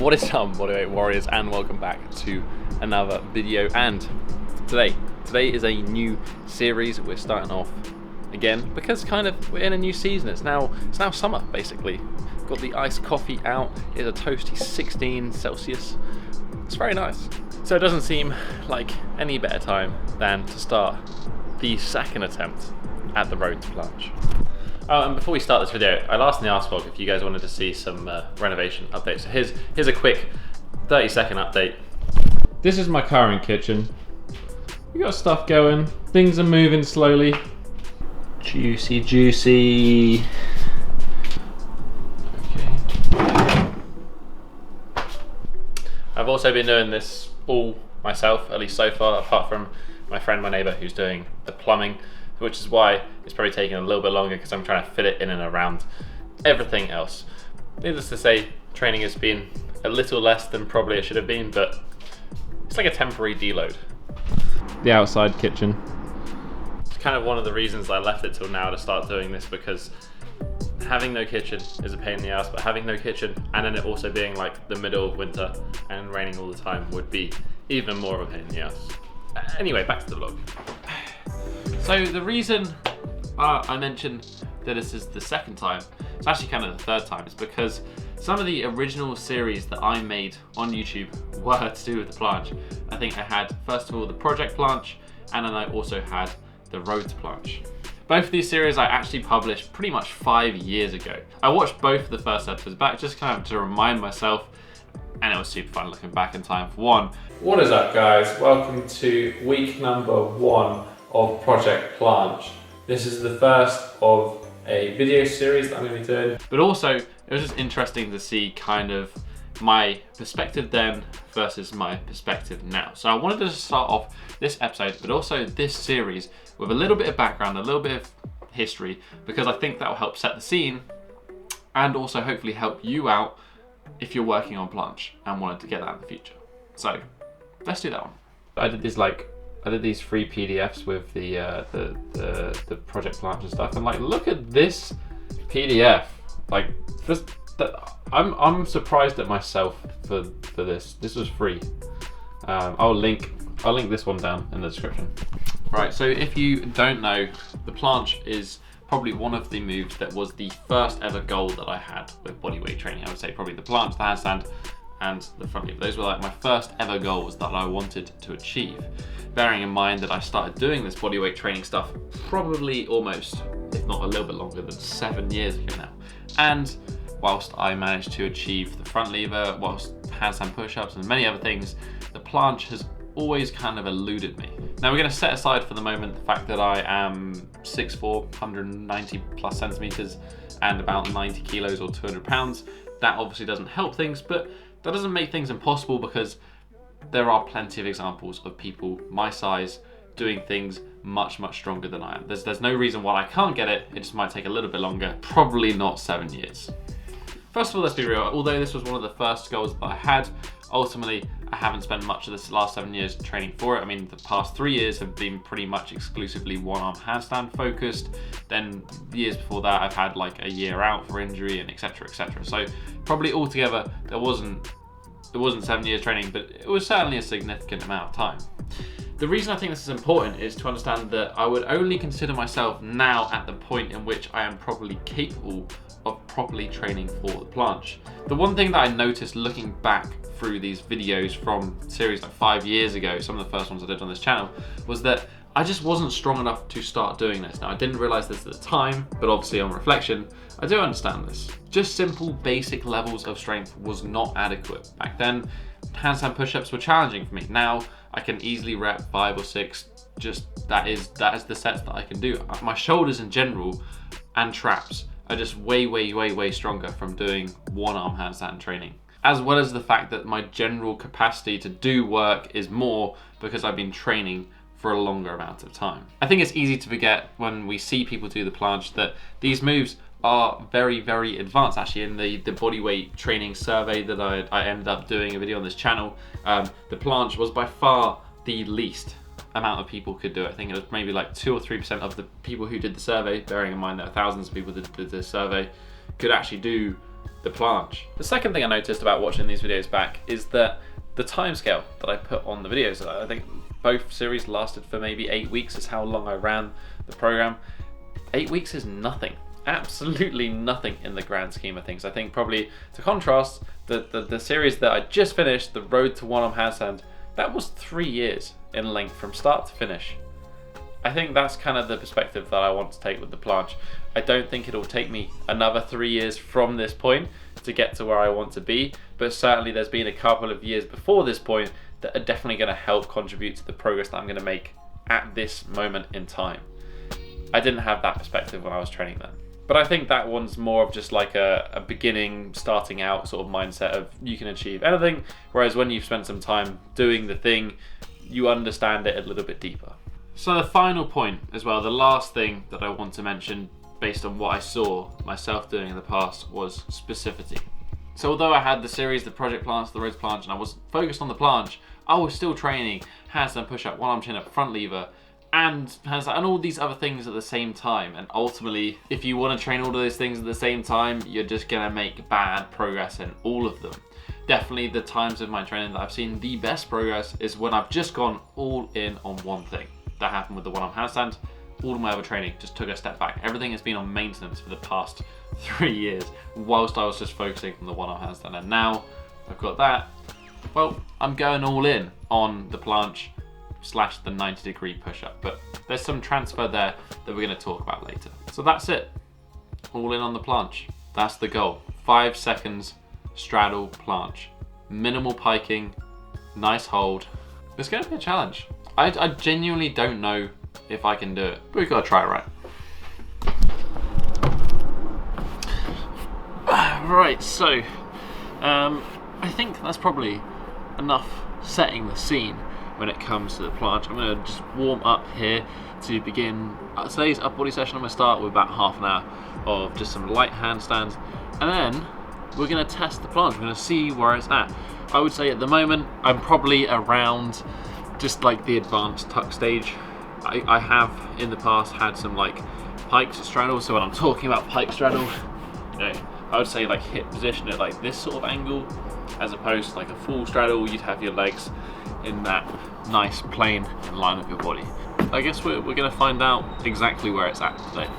What is up, bodyweight warriors, and welcome back to another video. And today is a new series. We're starting off again because we're in a new season. It's now summer basically. Got the iced coffee out. It's a toasty 16 Celsius. It's very nice. So it doesn't seem like any better time than to start the second attempt at the road to Planche. Oh, and before we start this video, I asked in the ask log if you guys wanted to see some renovation updates. So here's a quick 30-second update. This is my current kitchen. We got stuff going. Things are moving slowly. Juicy. Okay. I've also been doing this all myself, at least so far, apart from my friend, my neighbour, who's doing the plumbing, which is why it's probably taking a little bit longer because I'm trying to fit it in and around everything else. Needless to say, training has been a little less than probably it should have been, but it's like a temporary deload. The outside kitchen. It's kind of one of the reasons I left it till now to start doing this, because having no kitchen is a pain in the ass, but having no kitchen and then it also being like the middle of winter and raining all the time would be even more of a pain in the ass. Anyway, back to the vlog. So the reason I mentioned that this is the second time, it's actually kind of the third time, is because some of the original series that I made on YouTube were to do with the Planche. I think I had, first of all, the Project Planche, and then I also had the Road to Planche. Both of these series I actually published pretty much 5 years ago. I watched both of the first episodes back just kind of to remind myself, and it was super fun looking back in time for one. What is up, guys? Welcome to week number 1 of Project Planche. This is the first of a video series that I'm going to be doing. But also, it was just interesting to see kind of my perspective then versus my perspective now. So I wanted to start off this episode, but also this series, with a little bit of background, a little bit of history, because I think that will help set the scene and also hopefully help you out if you're working on Planche and wanted to get that in the future. So let's do that one. I did these free PDFs with the Project Planche and stuff, and like, look at this PDF. Like, I'm surprised at myself for this. This was free. I'll link this one down in the description. Right, so if you don't know, the Planche is probably one of the moves that was the first ever goal that I had with bodyweight training. I would say probably the Planche, the handstand, and the front lever. Those were like my first ever goals that I wanted to achieve. Bearing in mind that I started doing this bodyweight training stuff probably almost, if not a little bit longer than 7 years ago now. And whilst I managed to achieve the front lever, whilst handstand push-ups and many other things, the Planche has always kind of eluded me. Now we're going to set aside for the moment the fact that I am 6'4", 190 plus centimeters and about 90 kilos or 200 pounds. That obviously doesn't help things, but that doesn't make things impossible, because there are plenty of examples of people my size doing things much stronger than I am. There's no reason why I can't get it. It just might take a little bit longer, probably not 7 years. First of all, let's be real. Although this was one of the first goals that I had, ultimately I haven't spent much of this last 7 years training for it. I mean, the past 3 years have been pretty much exclusively one-arm handstand focused. Then the years before that, I've had like a year out for injury and etc. So probably altogether, it wasn't 7 years training, but it was certainly a significant amount of time. The reason I think this is important is to understand that I would only consider myself now at the point in which I am probably capable of properly training for the Planche. The one thing that I noticed looking back through these videos from series like 5 years ago, some of the first ones I did on this channel, was that I just wasn't strong enough to start doing this. Now, I didn't realize this at the time, but obviously on reflection, I do understand this. Just simple basic levels of strength was not adequate. Back then, handstand push-ups were challenging for me. Now, I can easily rep 5 or 6, just that is the sets that I can do. My shoulders in general and traps are just way stronger from doing one-arm handstand training. As well as the fact that my general capacity to do work is more because I've been training for a longer amount of time. I think it's easy to forget when we see people do the Planche that these moves are very advanced. Actually, in the bodyweight training survey that I ended up doing a video on this channel, the Planche was by far the least amount of people could do it. I think it was maybe like 2 or 3% of the people who did the survey, bearing in mind there are thousands of people that did this survey, could actually do the planche. The second thing I noticed about watching these videos back is that the timescale that I put on the videos, I think both series lasted for maybe 8 weeks is how long I ran the program. 8 weeks is nothing. Absolutely nothing in the grand scheme of things. I think probably to contrast, the series that I just finished, the Road to One Arm Handstand, that was 3 years in length from start to finish. I think that's kind of the perspective that I want to take with the planche. I don't think it'll take me another 3 years from this point to get to where I want to be, but certainly there's been a couple of years before this point that are definitely going to help contribute to the progress that I'm going to make at this moment in time. I didn't have that perspective when I was training then. But I think that one's more of just like a beginning, starting out sort of mindset of you can achieve anything, whereas when you've spent some time doing the thing, you understand it a little bit deeper. So the final point as well, the last thing that I want to mention based on what I saw myself doing in the past was specificity. So although I had the series, the project planche, the road planche, and I was focused on the planche, I was still training handstand push-up, one arm chin-up, front lever, and handstand, and all these other things at the same time. And ultimately, if you want to train all of those things at the same time, you're just gonna make bad progress in all of them. Definitely the times of my training that I've seen the best progress is when I've just gone all in on one thing. That happened with the one arm handstand. All of my other training just took a step back. Everything has been on maintenance for the past 3 years, whilst I was just focusing on the one arm handstand. And now I've got that, well, I'm going all in on the planche / the 90-degree push-up. But there's some transfer there that we're going to talk about later. So that's it. All in on the planche. That's the goal. 5 seconds straddle planche. Minimal piking, nice hold. It's going to be a challenge. I genuinely don't know if I can do it, but we've got to try it right. Right, so I think that's probably enough setting the scene when it comes to the planche. I'm going to just warm up here to begin today's upper body session. I'm going to start with about half an hour of just some light handstands, and then we're going to test the planche. We're going to see where it's at. I would say at the moment I'm probably around just like the advanced tuck stage. I have in the past had some like pike straddle, so when I'm talking about pike straddle, you know, I would say like hip position at like this sort of angle, as opposed to like a full straddle. You'd have your legs in that nice plane in line with your body. I guess we're going to find out exactly where it's at today.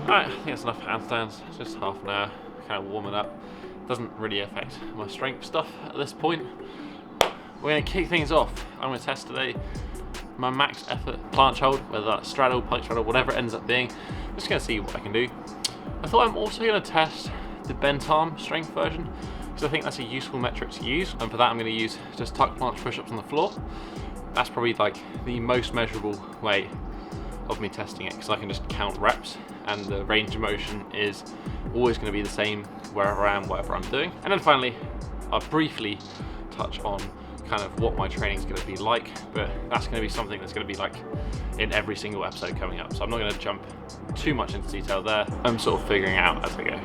Alright, I think that's enough handstands, just half an hour, kind of warming up. Doesn't really affect my strength stuff at this point. We're going to kick things off. I'm going to test today my max effort planche hold, whether that's straddle, pike straddle, whatever it ends up being. I'm just going to see what I can do. I thought I'm also going to test the bent arm strength version, because I think that's a useful metric to use, and for that I'm going to use just tuck planche push-ups on the floor. That's probably like the most measurable way of me testing it, because I can just count reps and the range of motion is always going to be the same wherever I am, whatever I'm doing. And then finally, I'll briefly touch on kind of what my training is going to be like, but that's going to be something that's going to be like in every single episode coming up, so I'm not going to jump too much into detail there. I'm sort of figuring out as I go.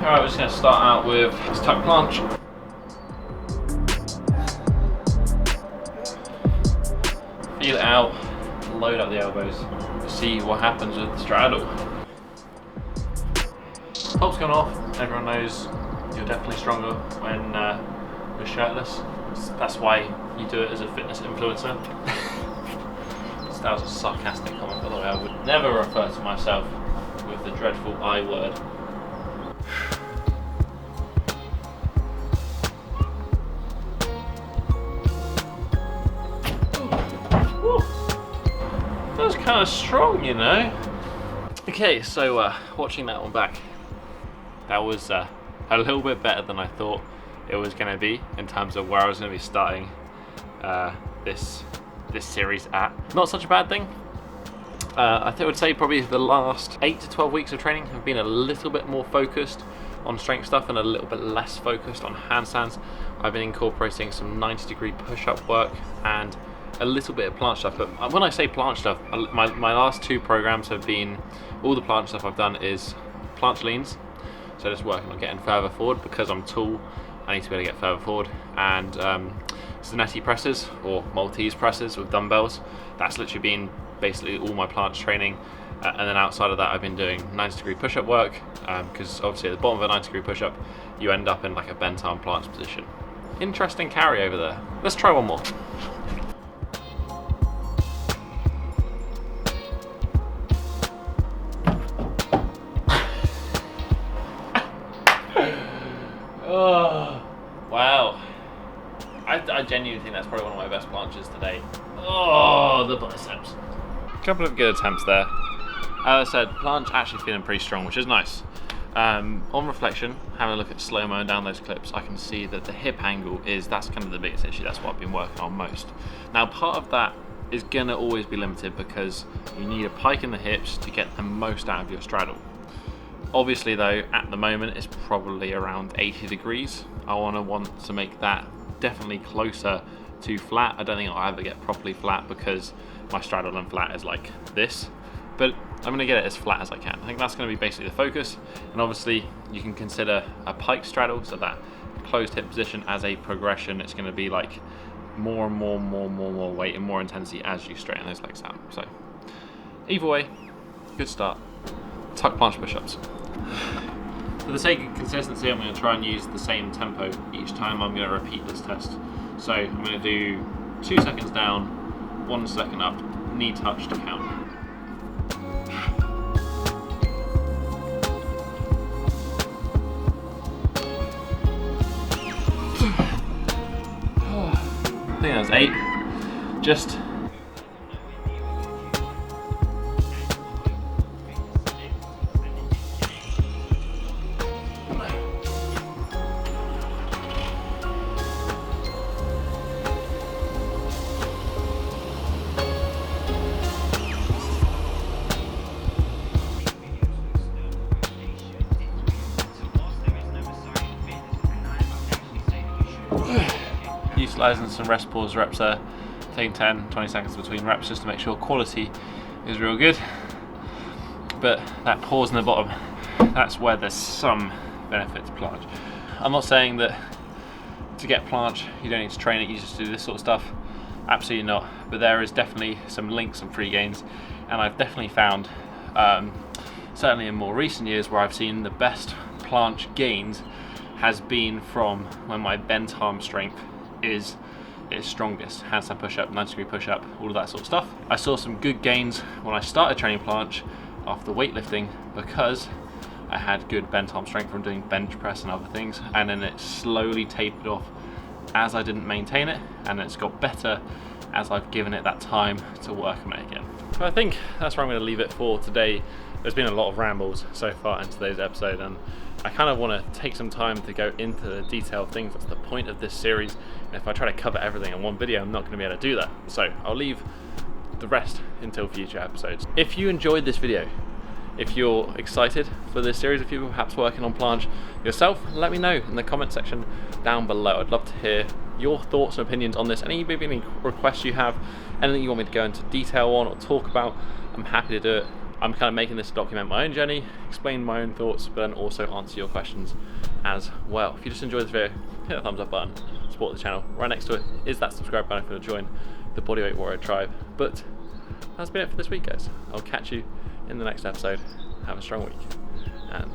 Alright, we're just going to start out with this tuck planche. Feel it out, load up the elbows, see what happens with the straddle. Top's gone off, everyone knows you're definitely stronger when you're shirtless. That's why you do it as a fitness influencer. That was a sarcastic comment, by the way. I would never refer to myself with the dreadful I word. That was kind of strong, you know. Okay, so watching that one back, that was a little bit better than I thought it was going to be in terms of where I was going to be starting this series at. Not such a bad thing. I would say probably the last 8 to 12 weeks of training have been a little bit more focused on strength stuff and a little bit less focused on handstands. I've been incorporating some 90-degree push-up work and a little bit of planche stuff. But when I say planche stuff, my last 2 programs have been, all the planche stuff I've done is planche leans. So just working on getting further forward because I'm tall. I need to be able to get further forward. And Zanetti presses or Maltese presses with dumbbells. That's literally been basically all my planche training. And then outside of that, I've been doing 90-degree push-up work because obviously at the bottom of a 90-degree push-up, you end up in like a bent arm planche position. Interesting carry over there. Let's try one more. Oh, wow. I genuinely think that's probably one of my best planches today. Oh, the biceps. A couple of good attempts there. As I said, planche actually feeling pretty strong, which is nice. On reflection, having a look at slow-mo and down those clips, I can see that the hip angle that's kind of the biggest issue. That's what I've been working on most. Now, part of that is gonna always be limited because you need a pike in the hips to get the most out of your straddle. Obviously though, at the moment, it's probably around 80 degrees. I want to make that definitely closer to flat. I don't think I'll ever get properly flat because my straddle and flat is like this. But I'm going to get it as flat as I can. I think that's going to be basically the focus. And obviously you can consider a pike straddle, so that closed hip position as a progression. It's going to be like more and more weight and more intensity as you straighten those legs out. So either way, good start. Tuck planche push-ups. For the sake of consistency, I'm going to try and use the same tempo each time I'm going to repeat this test. So I'm going to do 2 seconds down, 1 second up, knee touch to count. I think that was 8. Just utilising some rest pause reps there, taking 10-20 seconds between reps just to make sure quality is real good. But that pause in the bottom, that's where there's some benefit to planche. I'm not saying that to get planche you don't need to train it, you just do this sort of stuff. Absolutely not. But there is definitely some links and free gains, and I've definitely found, certainly in more recent years, where I've seen the best planche gains has been from when my bent arm strength is its strongest. Handstand push-up, 90-degree push-up, all of that sort of stuff. I saw some good gains when I started training planche after weightlifting because I had good bent arm strength from doing bench press and other things, and then it slowly tapered off as I didn't maintain it, and it's got better as I've given it that time to work on it again. So I think that's where I'm going to leave it for today. There's been a lot of rambles so far in today's episode, and I kind of want to take some time to go into the detail of things. That's the point of this series, and if I try to cover everything in one video, I'm not going to be able to do that. So I'll leave the rest until future episodes. If you enjoyed this video, if you're excited for this series, if you're perhaps working on planche yourself, let me know in the comment section down below. I'd love to hear your thoughts and opinions on this. Any requests you have, anything you want me to go into detail on or talk about, I'm happy to do it. I'm kind of making this to document my own journey, explain my own thoughts, but then also answer your questions as well. If you just enjoyed this video, hit the thumbs up button, support the channel. Right next to it is that subscribe button if you want to join the Bodyweight Warrior tribe. But that's been it for this week, guys. I'll catch you in the next episode. Have a strong week, and